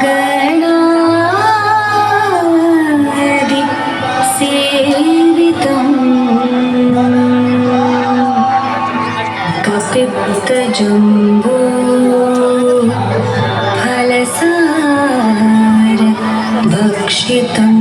गणादि सेवितं कपित्तजम्बो फलसार भक्षितम्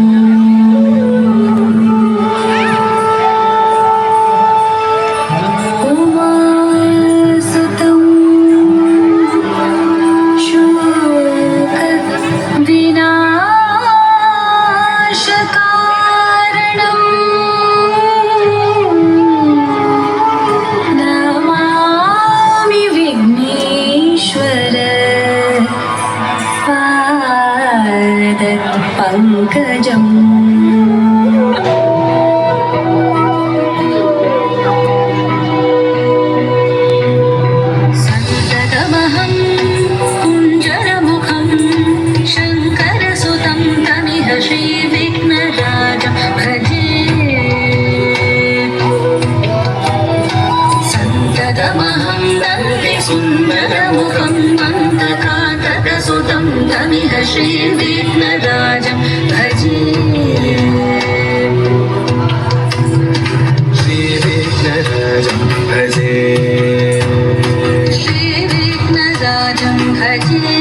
पंकजम् सन्ततमहं कुञ्जरमुखं शङ्करसुतं तमिह श्रीविघ्नराजं भजे सन्ततमहं दन्तिसुन्दरमुखं मन्तकातकसुतं तमिह श्रीविघ्नराजं भजे श्रीविघ्नराजं भजे श्रीविघ्नराजं भजे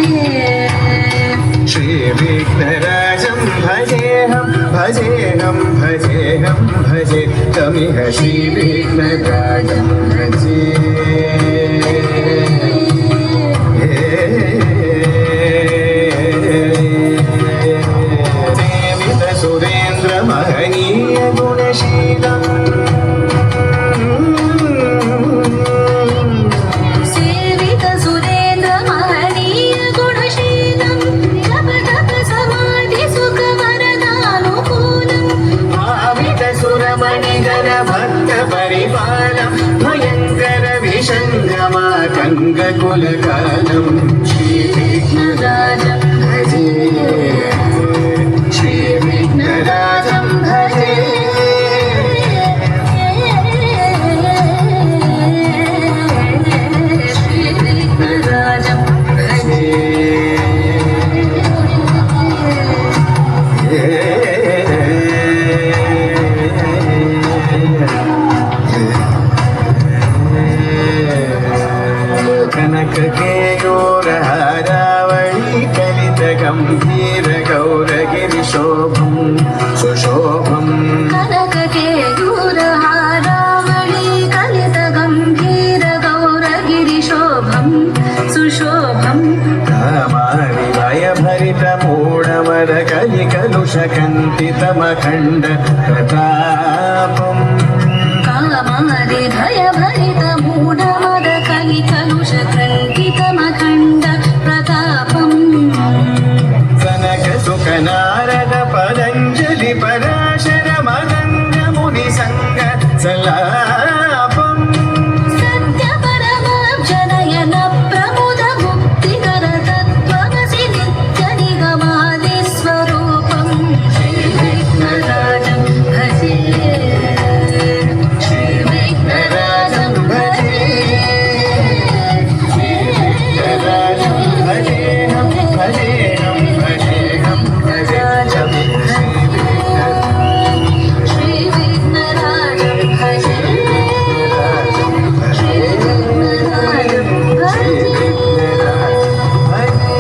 श्रीविघ्नराजं भजेऽहं भजेऽहं भजेऽहं भजे तमिह श्रीविघ्नराजं भजे महनीय गुणशीलम् सेवित सुरेन्द्र महनीय गुणशीलं जप तप समाधि सुख वरदानुकूलम् भावित सुरमणिगण भक्त परिपालम् भयङ्कर विषङ्गमातङ्ग कुलकालम् श्रीविघ्नराजं भजे श्रीविघ्नराजं भजे श्रीविघ्नराजं भजे कनक केयूरहारावळी कलित गंभीर गौरगिरिशोभं सुशोभं कनक केयूरहारावळी कलित गंभीर गौरगिरिशोभं सुशोभं कामारिवय भरित मूढमर कलिकलुष कन्तितमखण्ड प्रतापम् कामारि भय भरित मूढमद कलिकलुष कल्पितमखण्ड प्रतापम् कनक सुख नारद पतञ्जलि पराशर मदङ्ग मुनि संग सलापम् सत्य परमजनयन प्रमुद मुक्तिकर तत्त्वमसि नित्य निगमादि स्वरूपम् श्रीविघ्नराजं भजे श्रीविघ्नराजं भजे श्रीविघ्नराजं भजेऽहं भजेऽहं भजेऽहं भजेऽहं श्रीविघ्नराजं भजे श्रीविघ्नराजं भजे